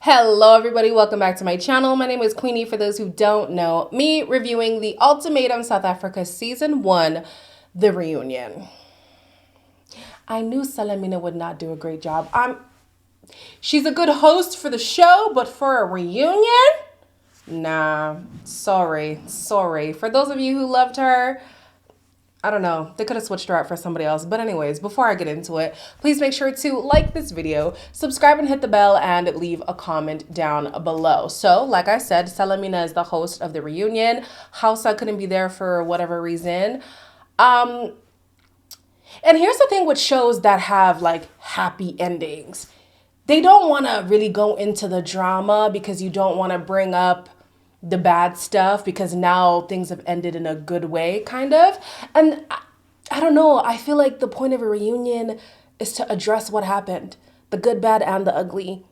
Hello everybody, welcome back to my channel. My name is Queenie for those who don't know me, reviewing the Ultimatum South Africa Season 1, The Reunion. I knew Salamina would not do a great job. She's a good host for the show, but for a reunion? Nah, sorry. For those of you who loved her, I don't know, they could have switched her out for somebody else. But anyways, before I get into it, please make sure to like this video, subscribe and hit the bell, and leave a comment down below. So, like I said, Salamina is the host of The Reunion. Hausa couldn't be there for whatever reason. And here's the thing with shows that have like happy endings. They don't want to really go into the drama because you don't want to bring up the bad stuff because now things have ended in a good way, kind of. And I don't know, I feel like the point of a reunion is to address what happened, the good, bad, and the ugly,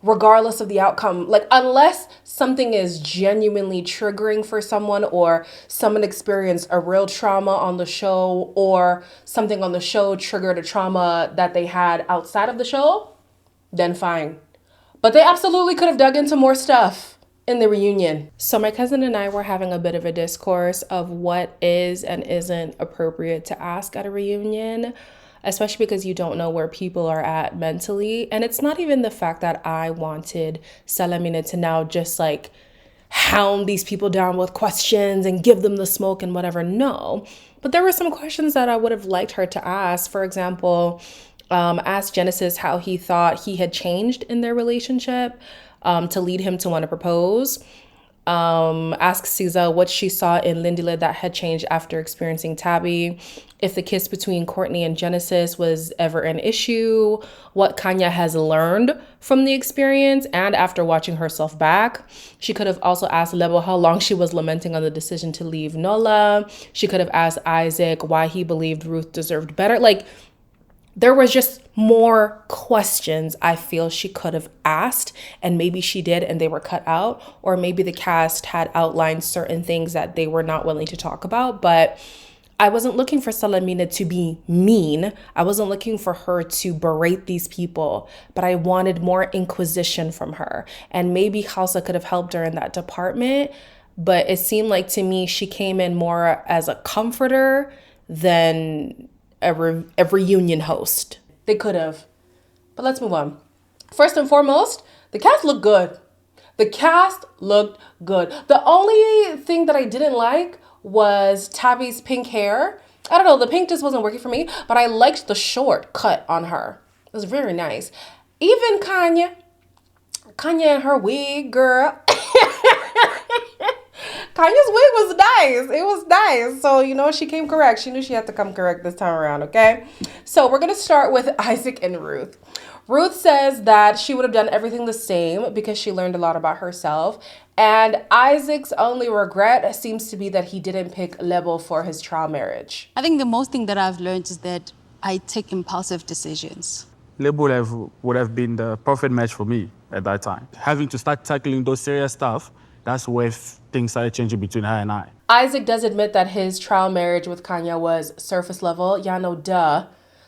regardless of the outcome. Like, unless something is genuinely triggering for someone, or someone experienced a real trauma on the show, or something on the show triggered a trauma that they had outside of the show, then fine. But they absolutely could have dug into more stuff in the reunion. So my cousin and I were having a bit of a discourse of what is and isn't appropriate to ask at a reunion, especially because you don't know where people are at mentally. And it's not even the fact that I wanted Salamina to now just like hound these people down with questions and give them the smoke and whatever. No, but there were some questions that I would have liked her to ask. For example, ask Genesis how he thought he had changed in their relationship to lead him to want to propose. Ask Siza what she saw in Lindela that had changed after experiencing Tabby. If the kiss between Courtney and Genesis was ever an issue. What Kanya has learned from the experience and after watching herself back. She could have also asked Lebo how long she was lamenting on the decision to leave Nola. She could have asked Isaac why he believed Ruth deserved better. Like, there was just more questions I feel she could have asked, and maybe she did and they were cut out, or maybe the cast had outlined certain things that they were not willing to talk about. But I wasn't looking for Salamina to be mean. I wasn't looking for her to berate these people, but I wanted more inquisition from her. And maybe Hausa could have helped her in that department, but it seemed like to me she came in more as a comforter than a reunion host. They could have. But let's move on. First and foremost, the cast looked good. The cast looked good. The only thing that I didn't like was Tabby's pink hair. I don't know, the pink just wasn't working for me, but I liked the short cut on her. It was very nice. Even Kanya and her wig, girl. Kanya's wig was nice. It was nice. So, you know, she came correct. She knew she had to come correct this time around, okay? So we're going to start with Isaac and Ruth. Ruth says that she would have done everything the same because she learned a lot about herself. And Isaac's only regret seems to be that he didn't pick Lebo for his trial marriage. I think the most thing that I've learned is that I take impulsive decisions. Lebo would have been the perfect match for me at that time. Having to start tackling those serious stuff, that's where things started changing between her and I. Isaac does admit that his trial marriage with Kanya was surface level. Yeah, no, duh.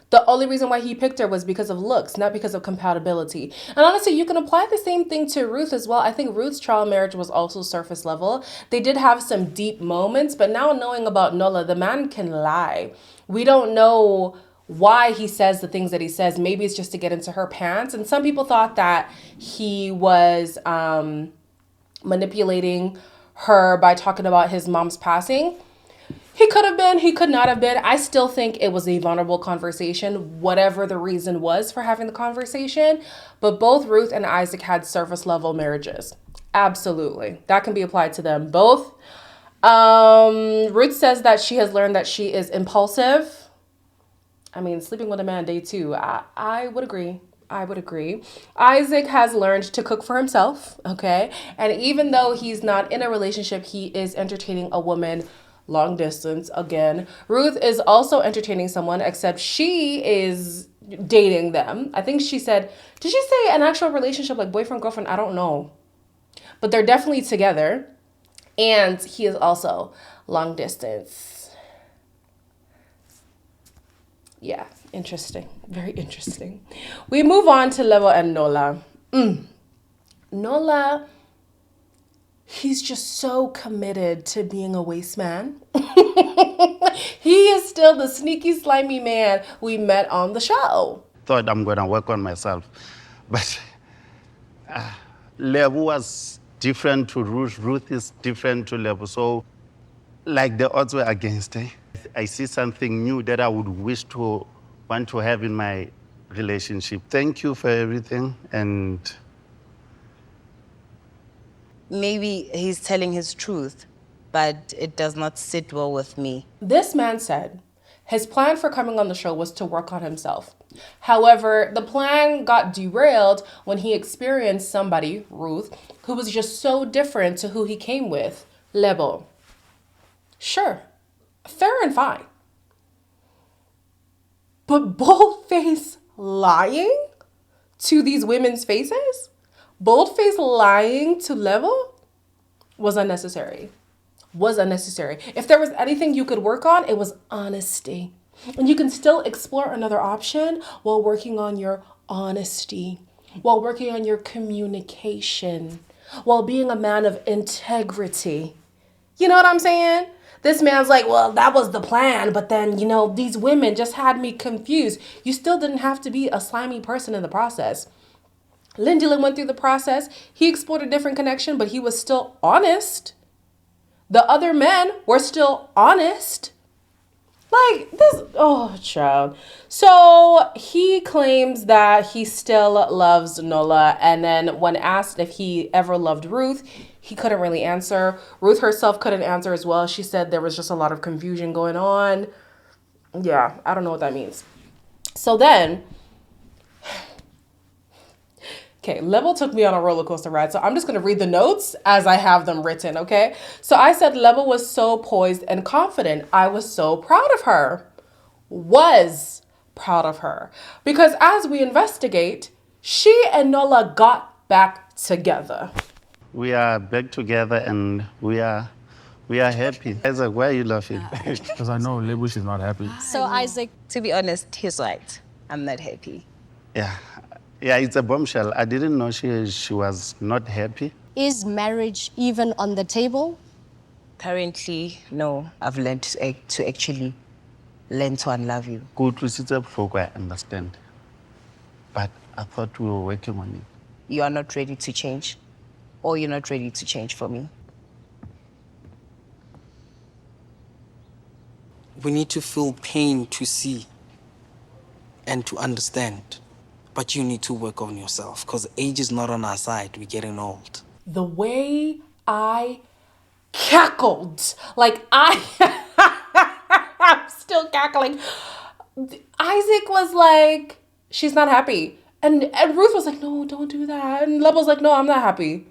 The only reason why he picked her was because of looks, not because of compatibility. And honestly, you can apply the same thing to Ruth as well. I think Ruth's trial marriage was also surface level. They did have some deep moments, but now knowing about Nola, the man can lie. We don't know why he says the things that he says. Maybe it's just to get into her pants. And some people thought that he was manipulating her by talking about his mom's passing. He could have been, he could not have been. I still think it was a vulnerable conversation, whatever the reason was for having the conversation. But both Ruth and Isaac had surface level marriages. Absolutely. That can be applied to them both. Ruth says that she has learned that she is impulsive. I mean, sleeping with a man day two. I would agree. I would agree. Isaac has learned to cook for himself, okay? And even though he's not in a relationship, he is entertaining a woman long distance again. Ruth is also entertaining someone, except she is dating them. I think she said, did she say an actual relationship, like boyfriend, girlfriend? I don't know. But they're definitely together. And he is also long distance. Yeah, interesting. Very interesting. We move on to Lebo and Nola. Nola, he's just so committed to being a waste man. He is still the sneaky, slimy man we met on the show. Thought I'm gonna work on myself, but Lebo was different to Ruth. Ruth is different to Lebo. So, like the odds were against her. I see something new that I would want to have in my relationship. Thank you for everything, and Maybe he's telling his truth, but it does not sit well with me. This man said his plan for coming on the show was to work on himself. However, the plan got derailed when he experienced somebody, Ruth, who was just so different to who he came with, Lebo. Sure, fair and fine. But bold-faced lying to these women's faces? Bold-faced lying to Lebo was unnecessary. If there was anything you could work on, it was honesty. And you can still explore another option while working on your honesty, while working on your communication, while being a man of integrity. You know what I'm saying? This man's like, well, that was the plan, but then, these women just had me confused. You still didn't have to be a slimy person in the process. Lindela went through the process. He explored a different connection, but he was still honest. The other men were still honest. Like this, oh, child. So he claims that he still loves Nola. And then when asked if he ever loved Ruth, he couldn't really answer. Ruth herself couldn't answer as well. She said there was just a lot of confusion going on. Yeah, I don't know what that means. So then, okay, Lebo took me on a roller coaster ride, so I'm just going to read the notes as I have them written, okay? So I said Lebo was so poised and confident. I was so proud of her. Was proud of her. Because as we investigate, she and Nola got back together. we are back together, and we are happy. Isaac, why are you laughing? Because I know Lebo is not happy. So, Isaac, to be honest, he's right. I'm not happy. Yeah, it's a bombshell. I didn't know she was not happy. Is marriage even on the table? Currently, no. I've learned to actually learn to unlove you. Good, I understand. But I thought we were working on it. You are not ready to change, or you're not ready to change for me. We need to feel pain to see and to understand. But you need to work on yourself, because age is not on our side. We're getting old. The way I cackled, like I'm still cackling. Isaac was like, she's not happy. And Ruth was like, no, don't do that. And Lebo's like, no, I'm not happy.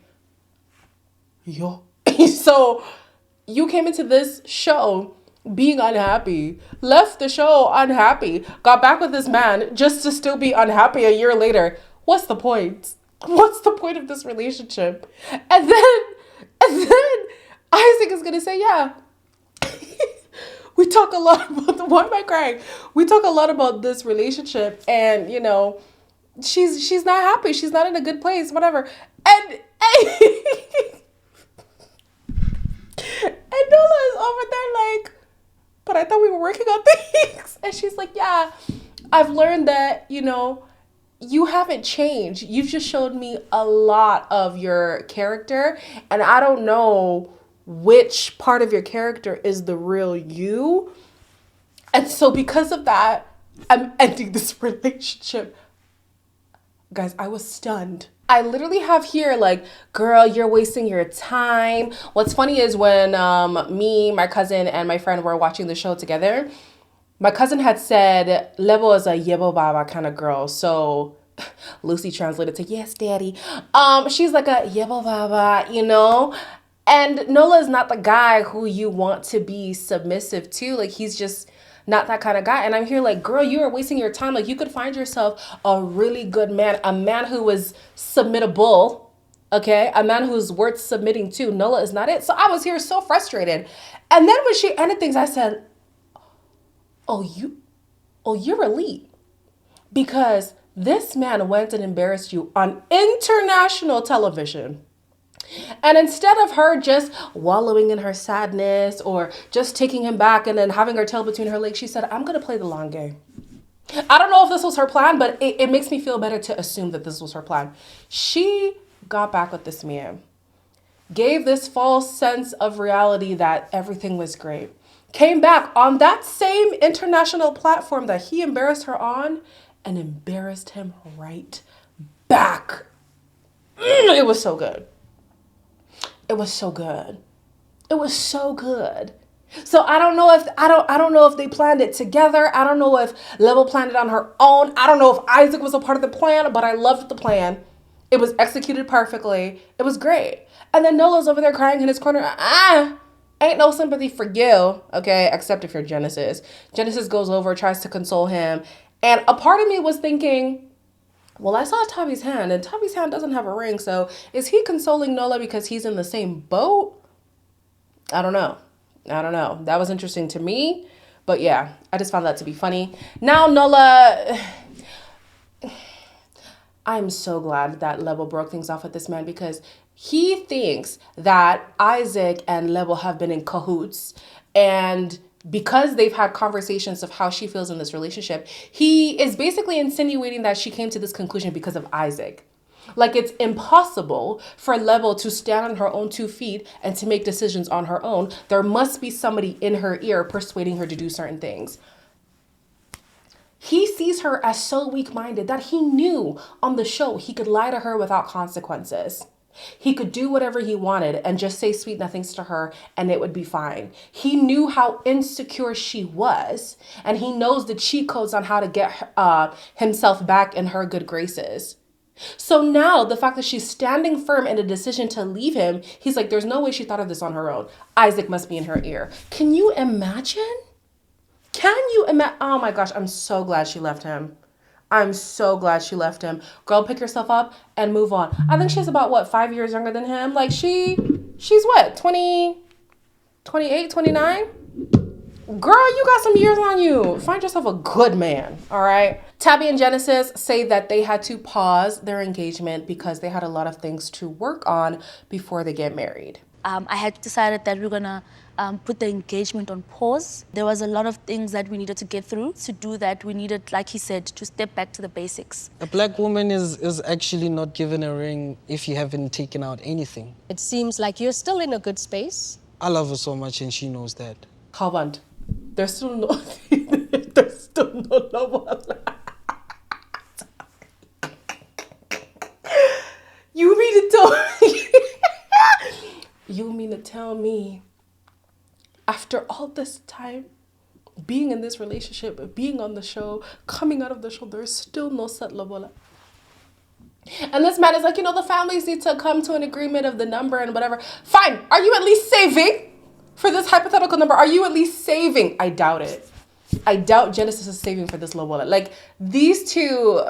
Yo. So you came into this show being unhappy, left the show unhappy, got back with this man just to still be unhappy a year later. What's the point? What's the point of this relationship? And then Isaac is gonna say, yeah. We talk a lot about why am I crying? We talk a lot about this relationship, and she's not happy. She's not in a good place, whatever. And Nola is over there like, but I thought we were working on things. And she's like, yeah, I've learned that, you haven't changed. You've just showed me a lot of your character, and I don't know which part of your character is the real you. And so because of that, I'm ending this relationship. Guys, I was stunned. I literally have here like, girl, you're wasting your time. What's funny is when me, my cousin, and my friend were watching the show together, my cousin had said Lebo is a yebo baba kind of girl. So Lucy translated to, yes, daddy. She's like a yebo baba, And Nola is not the guy who you want to be submissive to. Like, he's just not that kind of guy. And I'm here like, girl, you are wasting your time. Like, you could find yourself a really good man, a man who is submittable, okay? A man who's worth submitting to. Nola is not it. So I was here so frustrated. And then when she ended things, I said, you're elite. Because This man went and embarrassed you on international television. And instead of her just wallowing in her sadness or just taking him back and then having her tail between her legs, she said, I'm going to play the long game. I don't know if this was her plan, but it makes me feel better to assume that this was her plan. She got back with this man, gave this false sense of reality that everything was great, came back on that same international platform that he embarrassed her on and embarrassed him right back. It was so good. It was so good. It was so good. So I don't know if they planned it together. I don't know if Lebo planned it on her own. I don't know if Isaac was a part of the plan, but I loved the plan. It was executed perfectly. It was great. And then Nola's over there crying in his corner. Ain't no sympathy for you, okay? Except if you're Genesis. Genesis goes over, tries to console him. And a part of me was thinking, well, I saw Tabby's hand, and Tabby's hand doesn't have a ring, so is he consoling Nola because he's in the same boat? I don't know. That was interesting to me, but yeah, I just found that to be funny. Now, Nola, I'm so glad that Lebo broke things off with this man because he thinks that Isaac and Lebo have been in cahoots, and because they've had conversations of how she feels in this relationship, he is basically insinuating that she came to this conclusion because of Isaac. Like it's impossible for Lebo to stand on her own 2 feet and to make decisions on her own. There must be somebody in her ear persuading her to do certain things. He sees her as so weak-minded that he knew on the show he could lie to her without consequences. He could do whatever he wanted and just say sweet nothings to her and it would be fine. He knew how insecure she was, and he knows the cheat codes on how to get himself back in her good graces. So now the fact that she's standing firm in a decision to leave him, he's like, there's no way she thought of this on her own. Isaac must be in her ear. Can you imagine? Oh my gosh, I'm so glad she left him. Girl, pick yourself up and move on. I think she's about, 5 years younger than him? Like, she's what, 20, 28, 29? Girl, you got some years on you. Find yourself a good man, all right? Tabby and Genesis say that they had to pause their engagement because they had a lot of things to work on before they get married. I had decided that we're gonna put the engagement on pause. There was a lot of things that we needed to get through. To do that, we needed, like he said, to step back to the basics. A black woman is actually not given a ring if you haven't taken out anything. It seems like you're still in a good space. I love her so much and she knows that. Hold on. There's still no love. You mean to tell me after all this time being in this relationship, being on the show, coming out of the show, there's still no set lobola? And this man is like, the families need to come to an agreement of the number and whatever. Fine. Are you at least saving for this hypothetical number? Are you at least saving? I doubt it. I doubt Genesis is saving for this lobola. Like these two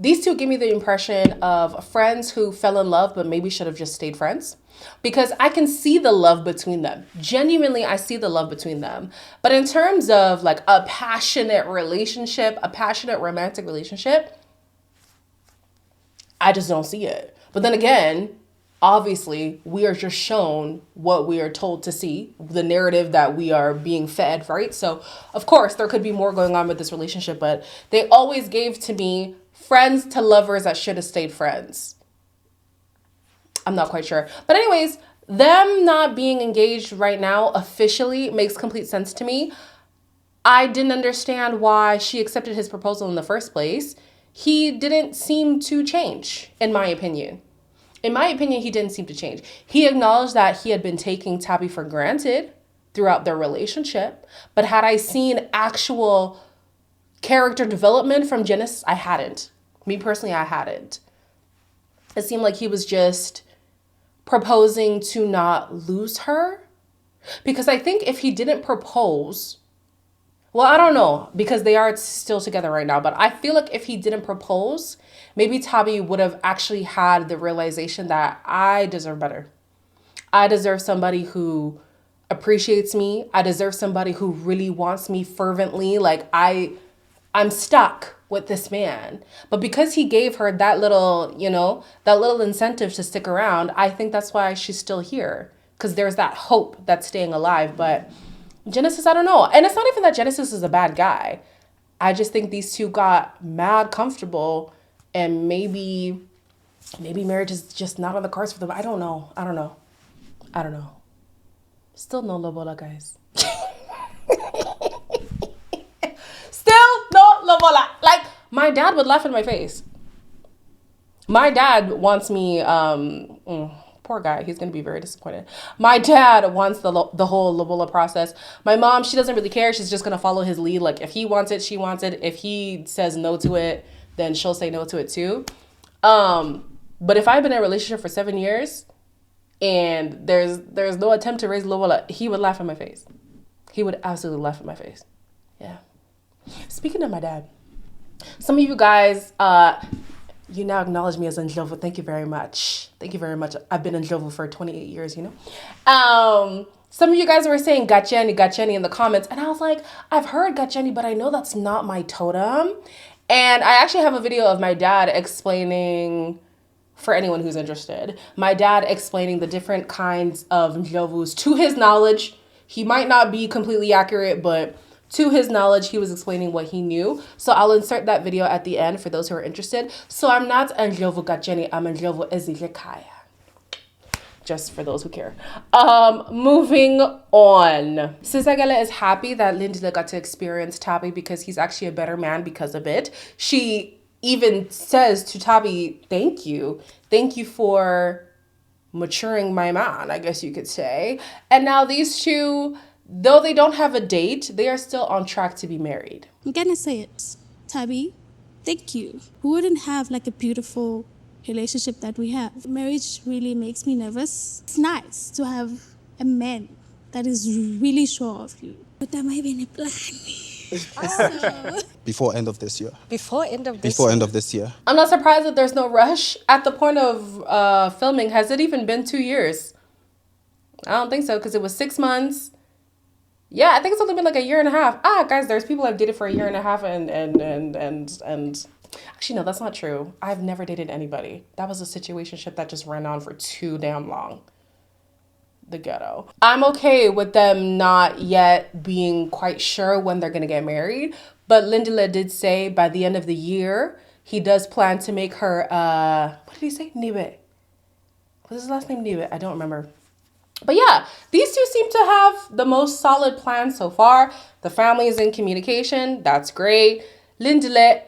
give me the impression of friends who fell in love but maybe should have just stayed friends, because I can see the love between them. Genuinely, I see the love between them. But in terms of like a passionate relationship, a passionate romantic relationship, I just don't see it. But then again, obviously, we are just shown what we are told to see, the narrative that we are being fed, right? So, of course, there could be more going on with this relationship, but they always gave to me friends to lovers that should have stayed friends. I'm not quite sure. But anyways, them not being engaged right now officially makes complete sense to me. I didn't understand why she accepted his proposal in the first place. He didn't seem to change, in my opinion. In my opinion, he didn't seem to change. He acknowledged that he had been taking Tabby for granted throughout their relationship. But had I seen actual character development from Genesis, I hadn't. Me personally, I hadn't. It seemed like he was just proposing to not lose her. Because I think if he didn't propose, well, I don't know, because they are still together right now. But I feel like if he didn't propose, maybe Tabby would have actually had the realization that I deserve better. I deserve somebody who appreciates me. I deserve somebody who really wants me fervently. Like I'm stuck with this man. But because he gave her that little, that little incentive to stick around, I think that's why she's still here. Because there's that hope that's staying alive. But Genesis, I don't know. And it's not even that Genesis is a bad guy. I just think these two got mad comfortable, and maybe marriage is just not on the cards for them. I don't know. Still no lobola, guys. Still no lobola. Like, my dad would laugh in my face. My dad wants me, poor guy, he's going to be very disappointed. My dad wants the whole lobola process. My mom, she doesn't really care. She's just going to follow his lead. Like, if he wants it, she wants it. If he says no to it, then she'll say no to it too. But if I've been in a relationship for 7 years and there's no attempt to raise lobola, he would laugh in my face. He would absolutely laugh in my face. Yeah. Speaking of my dad, some of you guys, you now acknowledge me as Ndlovu. Thank you very much. Thank you very much. I've been Ndlovu for 28 years, Some of you guys were saying Gacheni in the comments. And I was like, I've heard Gacheni, but I know that's not my totem. And I actually have a video of my dad explaining, for anyone who's interested, my dad explaining the different kinds of Ndlovus to his knowledge. He might not be completely accurate, but to his knowledge, he was explaining what he knew. So I'll insert that video at the end for those who are interested. So I'm not Ndlovu Gacheni, I'm Ndlovu Ezilekaya. Just for those who care. Moving on. Sizagala is happy that Lindela got to experience Tabby because he's actually a better man because of it. She even says to Tabby, thank you. Thank you for maturing my man, I guess you could say. And now these two, though they don't have a date, they are still on track to be married. I'm gonna say it. Tabby, thank you. We wouldn't have like a beautiful relationship that we have. Marriage really makes me nervous. It's nice to have a man that is really sure of you. But there might be a plan. Before end of this year. Before end of this year. I'm not surprised that there's no rush. At the point of filming, has it even been 2 years? I don't think so, because it was 6 months. Yeah, I think it's only been like a year and a half. Guys, there's people I've dated for a year and a half and actually, no, that's not true. I've never dated anybody. That was a situationship that just ran on for too damn long. The ghetto. I'm okay with them not yet being quite sure when they're going to get married. But Lindela did say by the end of the year, he does plan to make her, what did he say? Nibe. What's his last name? Nibe. I don't remember. But yeah, these two seem to have the most solid plan so far. The family is in communication. That's great. Lindela,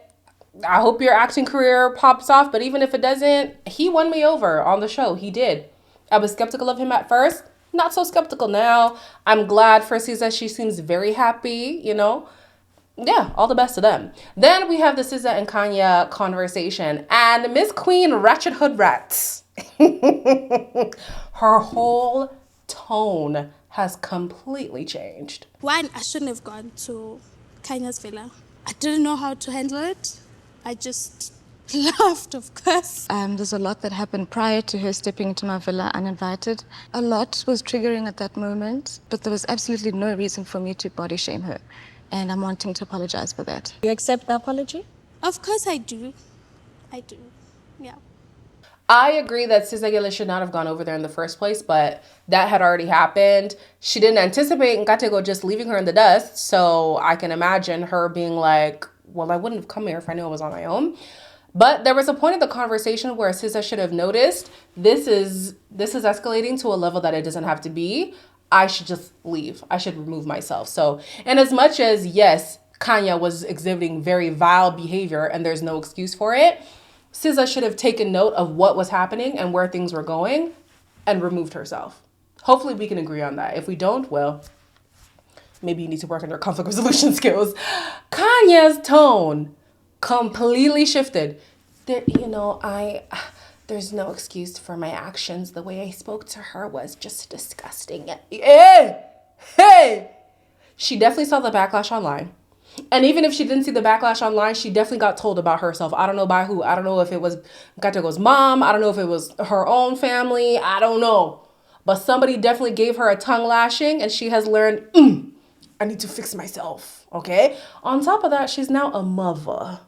I hope your acting career pops off. But even if it doesn't, he won me over on the show. He did. I was skeptical of him at first. Not so skeptical now. I'm glad for Siza. She seems very happy, Yeah, all the best to them. Then we have the Siza and Kanya conversation. And Miss Queen Ratchet Hood Rats. Her whole tone has completely changed. One, I shouldn't have gone to Kanya's villa. I didn't know how to handle it. I just laughed, of course. There's a lot that happened prior to her stepping into my villa uninvited. A lot was triggering at that moment, but there was absolutely no reason for me to body shame her. And I'm wanting to apologize for that. You accept the apology? Of course I do. Yeah. I agree that Sizagila should not have gone over there in the first place, but that had already happened. She didn't anticipate Nkatego just leaving her in the dust, so I can imagine her being like, well, I wouldn't have come here if I knew I was on my own. But there was a point in the conversation where Siza should have noticed this is escalating to a level that it doesn't have to be. I should just leave. I should remove myself. So, and as much as, yes, Kanya was exhibiting very vile behavior and there's no excuse for it, Siza should have taken note of what was happening and where things were going and removed herself. Hopefully we can agree on that. If we don't, well, maybe you need to work on your conflict resolution skills. Kanya's tone completely shifted. There's no excuse for my actions. The way I spoke to her was just disgusting. Hey! She definitely saw the backlash online. And even if she didn't see the backlash online, she definitely got told about herself. I don't know by who. I don't know if it was Gatego's mom. I don't know if it was her own family. I don't know. But somebody definitely gave her a tongue lashing and she has learned, I need to fix myself, okay? On top of that, she's now a mother.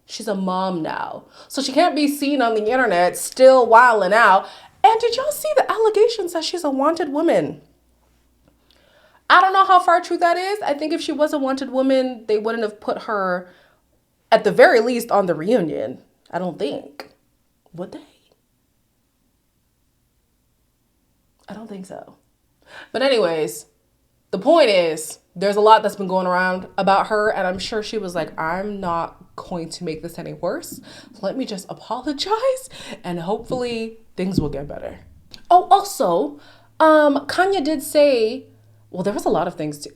She's a mom now. So she can't be seen on the internet still wilding out. And did y'all see the allegations that she's a wanted woman? I don't know how far true that is. I think if she was a wanted woman, they wouldn't have put her, at the very least, on the reunion. I don't think. Would they? I don't think so. But anyways, the point is, there's a lot that's been going around about her, and I'm sure she was like, I'm not going to make this any worse. Let me just apologize, and hopefully things will get better. Oh, also, Kanya did say, well, there was a lot of things too.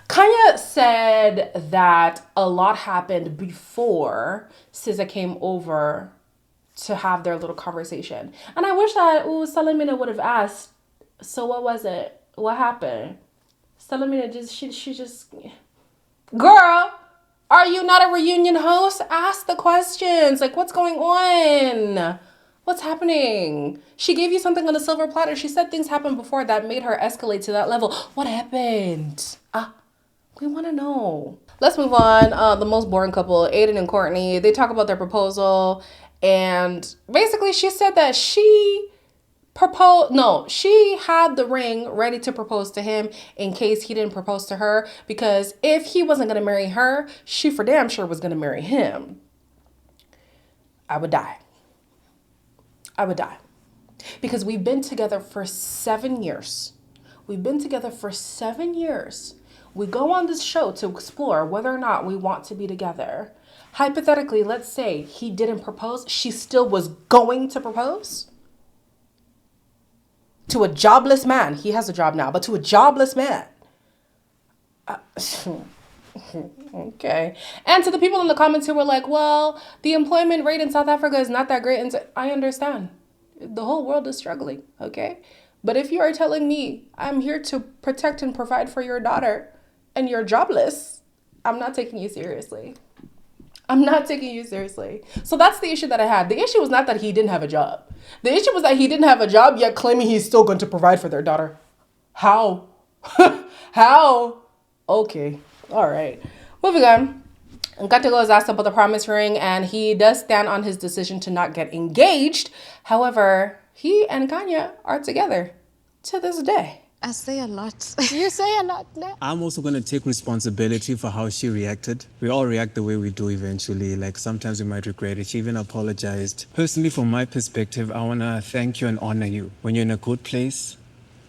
Kanya said that a lot happened before Siza came over to have their little conversation. And I wish that Salamina would have asked, so what was it? What happened? Salamina she just, girl, are you not a reunion host? Ask the questions. Like, what's going on? What's happening? She gave you something on a silver platter. She said things happened before that made her escalate to that level. What happened? We want to know. Let's move on. The most boring couple, Aiden and Courtney. They talk about their proposal. And basically she said that she had the ring ready to propose to him in case he didn't propose to her, because if he wasn't going to marry her, she for damn sure was going to marry him. I would die. Because we've been together for 7 years. We go on this show to explore whether or not we want to be together. Hypothetically, let's say he didn't propose, she still was going to propose? To a jobless man. He has a job now, but to a jobless man. Okay. And to the people in the comments who were like, well, the employment rate in South Africa is not that great. And I understand. The whole world is struggling, okay? But if you are telling me I'm here to protect and provide for your daughter and you're jobless, I'm not taking you seriously. So that's the issue that I had. The issue was not that he didn't have a job. The issue was that he didn't have a job, yet claiming he's still going to provide for their daughter. How? How? Okay. All right. Moving on. Nkateko is asked about the promise ring, and he does stand on his decision to not get engaged. However, he and Kanya are together to this day. I say a lot. You say a lot. I'm also going to take responsibility for how she reacted. We all react the way we do eventually. Like, sometimes we might regret it. She even apologized. Personally, from my perspective, I want to thank you and honor you. When you're in a good place,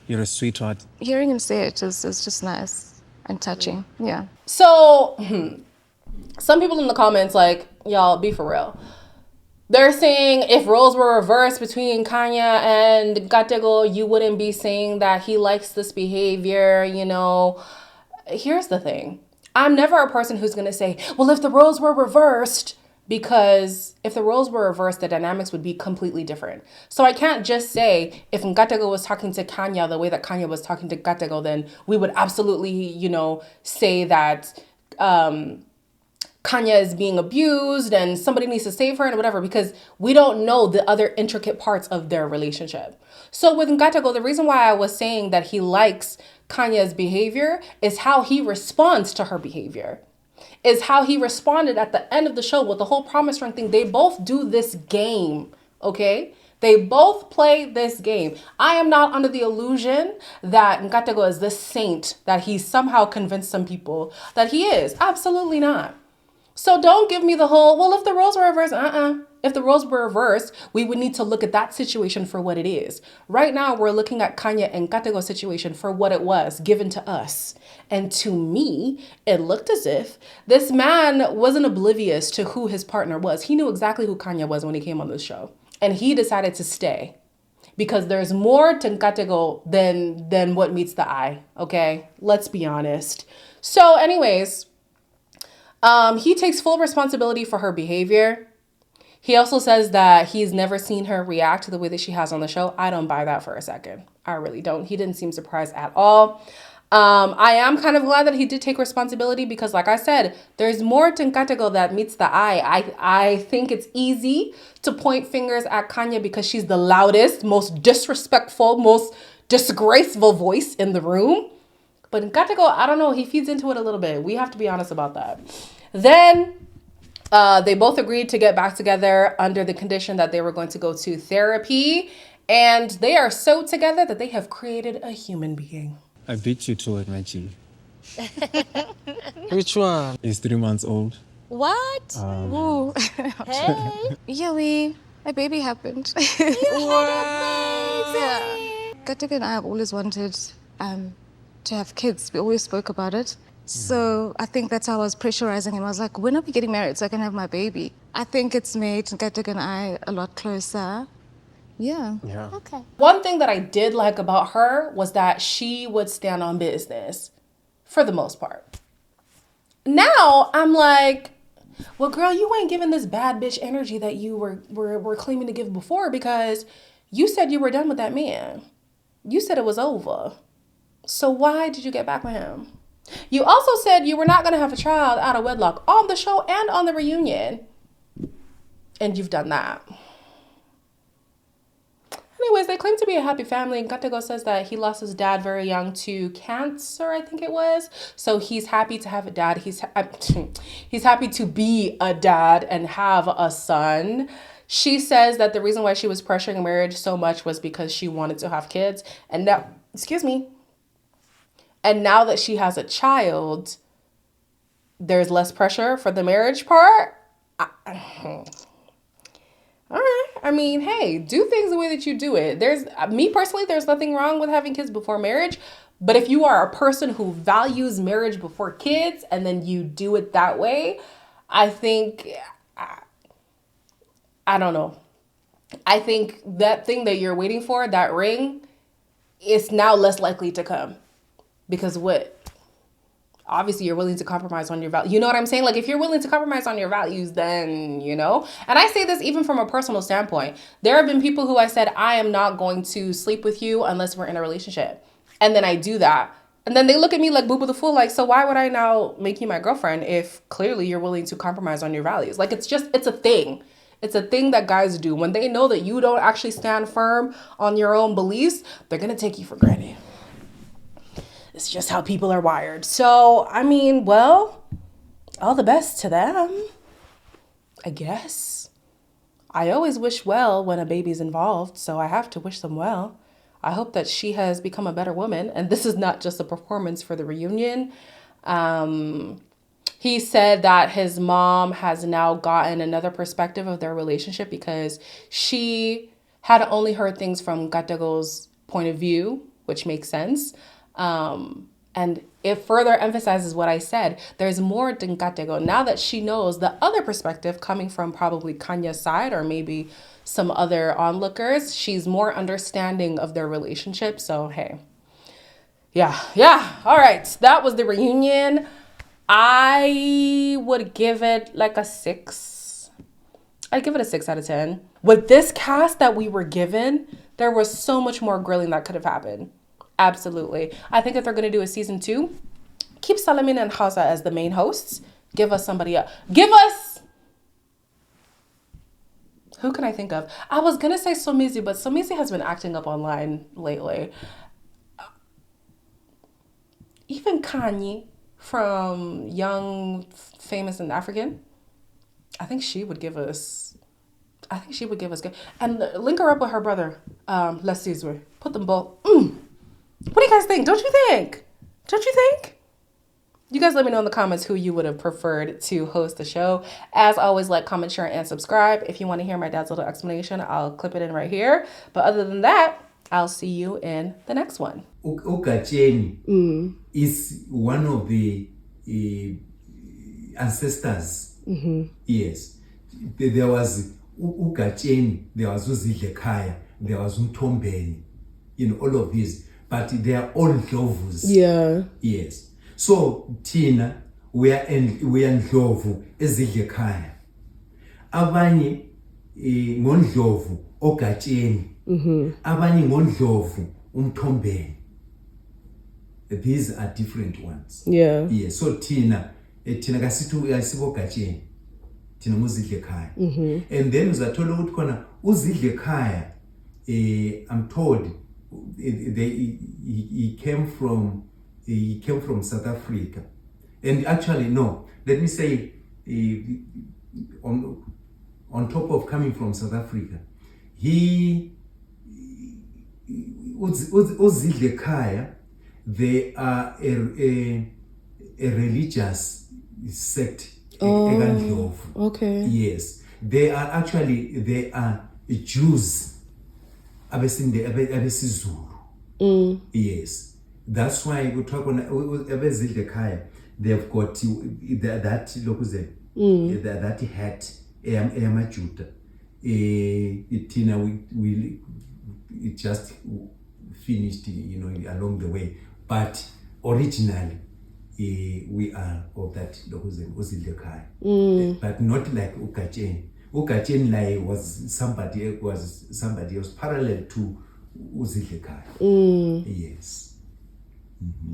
you're a sweetheart. Hearing him say it is just nice and touching. Yeah. So, some people in the comments, like, y'all, be for real. They're saying if roles were reversed between Kanya and Nkateko, you wouldn't be saying that he likes this behavior, you know. Here's the thing. I'm never a person who's going to say, well, if the roles were reversed, because if the roles were reversed, the dynamics would be completely different. So I can't just say if Nkateko was talking to Kanya the way that Kanya was talking to Nkateko, then we would absolutely, you know, say that Kanya is being abused and somebody needs to save her and whatever, because we don't know the other intricate parts of their relationship. So with Nkateko, the reason why I was saying that he likes Kanya's behavior is how he responds to her behavior, is how he responded at the end of the show with the whole promise ring thing. They both do this game, okay? They both play this game. I am not under the illusion that Nkateko is this saint that he somehow convinced some people that he is. Absolutely not. So don't give me the whole, well, if the roles were reversed, If the roles were reversed, we would need to look at that situation for what it is. Right now, we're looking at Kanya and Nkatego's situation for what it was given to us. And to me, it looked as if this man wasn't oblivious to who his partner was. He knew exactly who Kanya was when he came on this show. And he decided to stay because there's more to Nkatego than what meets the eye, okay? Let's be honest. So anyways, he takes full responsibility for her behavior. He also says that he's never seen her react to the way that she has on the show. I don't buy that for a second. I really don't. He didn't seem surprised at all. I am kind of glad that he did take responsibility because, like I said, there's more to Nkatego that meets the eye. I think it's easy to point fingers at Kanya because she's the loudest, most disrespectful, most disgraceful voice in the room. But Nkatego, I don't know, he feeds into it a little bit. We have to be honest about that. Then They both agreed to get back together under the condition that they were going to go to therapy. And they are so together that they have created a human being. I beat you to it, my G. Which one? He's 3 months old. What? Ooh. Hey. Yeah, a baby happened. Katika and I have always wanted to have kids. We always spoke about it. So I think that's how I was pressurizing him. I was like, when are we getting married so I can have my baby? I think it's made Katika and I a lot closer. Yeah. Okay. One thing that I did like about her was that she would stand on business for the most part. Now I'm like, well, girl, you ain't giving this bad bitch energy that you were claiming to give before, because you said you were done with that man. You said it was over. So why did you get back with him? You also said you were not going to have a child out of wedlock on the show and on the reunion. And you've done that. Anyways, they claim to be a happy family. And Gatego says that he lost his dad very young to cancer, I think it was. So he's happy to have a dad. He's happy to be a dad and have a son. She says that the reason why she was pressuring marriage so much was because she wanted to have kids. And now, and now that she has a child, there's less pressure for the marriage part. All right. I mean, hey, do things the way that you do it. Me personally, there's nothing wrong with having kids before marriage. But if you are a person who values marriage before kids and then you do it that way, I think, I don't know. I think that thing that you're waiting for, that ring, is now less likely to come. Because obviously you're willing to compromise on your values. You know what I'm saying? Like, if you're willing to compromise on your values, then, And I say this even from a personal standpoint. There have been people who I said, I am not going to sleep with you unless we're in a relationship. And then I do that. And then they look at me like Boo Boo the Fool, like, so why would I now make you my girlfriend if clearly you're willing to compromise on your values? Like, it's a thing. It's a thing that guys do. When they know that you don't actually stand firm on your own beliefs, they're going to take you for granted. It's just how people are wired. So, I mean, well, all the best to them, I guess. I always wish well when a baby's involved, so I have to wish them well. I hope that she has become a better woman, and this is not just a performance for the reunion. He said that his mom has now gotten another perspective of their relationship because she had only heard things from Gatego's point of view, which makes sense. And it further emphasizes what I said. There's more than Gatego. Now that she knows the other perspective coming from probably Kanya's side or maybe some other onlookers, she's more understanding of their relationship. So, hey. Yeah. All right. That was the reunion. I would give it like a 6. I'd give it a 6 out of 10. With this cast that we were given, there was so much more grilling that could have happened. Absolutely. I think if they're going to do a season 2, keep Salamin and Haza as the main hosts. Give us somebody else. Who can I think of? I was going to say Somizi, but Somizi has been acting up online lately. Even Kanye from Young, Famous, and African. I think she would give us good. And link her up with her brother, Les Caesar. Put them both. What do you guys think? Don't you think? You guys let me know in the comments who you would have preferred to host the show. As always, like, comment, share, and subscribe. If you want to hear my dad's little explanation, I'll clip it in right here. But other than that, I'll see you in the next one. Ukacheni is one of the ancestors. Yes. There was Ukacheni, there was Uzidlekhaya, there was Umtombeni, all of these. But they are all Ndlovus. Yeah. Yes. So Tina, we are Ndlovu ezidlekhaya. Abanye ngondlovu ogatsheni. Abanye ngondlovu umthombeni. These are different ones. Yeah. Yes. So Tina kasithi ayisibo gatsheni. Tina muzidlekhaya. And then uzathola ukuthi khona uzidlekhaya I'm told he came from South Africa, and actually no, let me say on top of coming from South Africa, he uzidle khaya, they are a religious sect. Oh, okay. Yes, they are Jews. Abesizulu. Yes, that's why we talk on abezidle khaya. They've got that that hat eyamajuda. Tina we just finished, along the way, but originally we are of that uzidle khaya, but not like Ukacheni. Ukacheni like was somebody else parallel to uzidle khaya. Yes.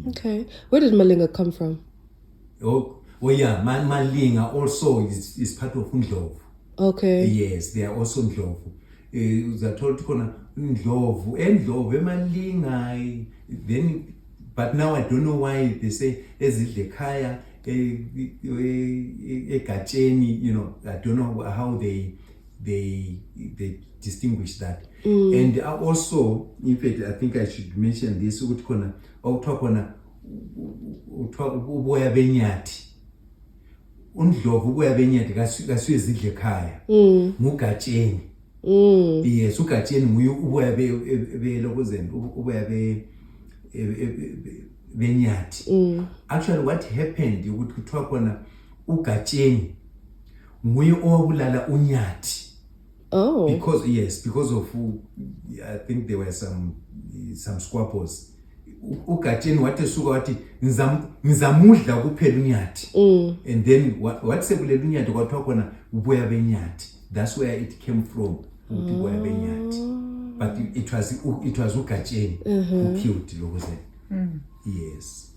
Okay, where did Malinga come from? Oh yeah, Malinga also is part of Ndlovu. Okay. Yes, they are also Ndlovu. Uzathola khona Ndlovu Malinga, then, but now I don't know why they say ezidle khaya egatsheni, I don't know how they distinguish that. And also, in fact, I think I should mention this, ukuthi khona awuthiwa khona uboya benyathi. Undlovu uboya benyathi kasuyezidle khaya, ngugatsheni. Yes, ugatsheni nguye uboya belokuzeni, uboya benyathi. Actually, what happened ukuthi kuthiwa khona ugatsheni nguye owabulala unyathi. Oh. Because of I think there were some squabbles. Ugatsheni wathi suka wathi ngizamudla kuphela unyathi. And then what sebulela unyathi kwathiwa khona uboya benyathi. That's where it came from. Uboya benyathi. But it was ugatsheni who killed lokuzeni. Yes.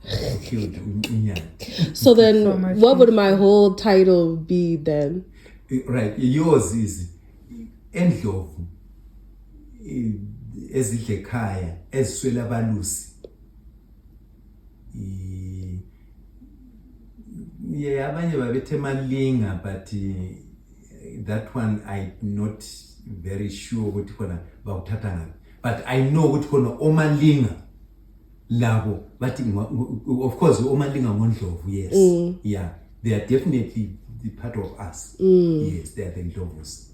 Who killed unyathi. So then what would my whole title be then? Right, yours is Endlovu ezidle khaya eziswela abalusi. Yeah, abanye babethe Malinga, but that one I'm not very sure ukuthi khona bawuthatha ngapi. But I know ukuthi khona oMalinga labo, but of course oMalinga ngoNdlovu, yes. Yeah, they are definitely the part of us. Yes, they are the Ndlovus.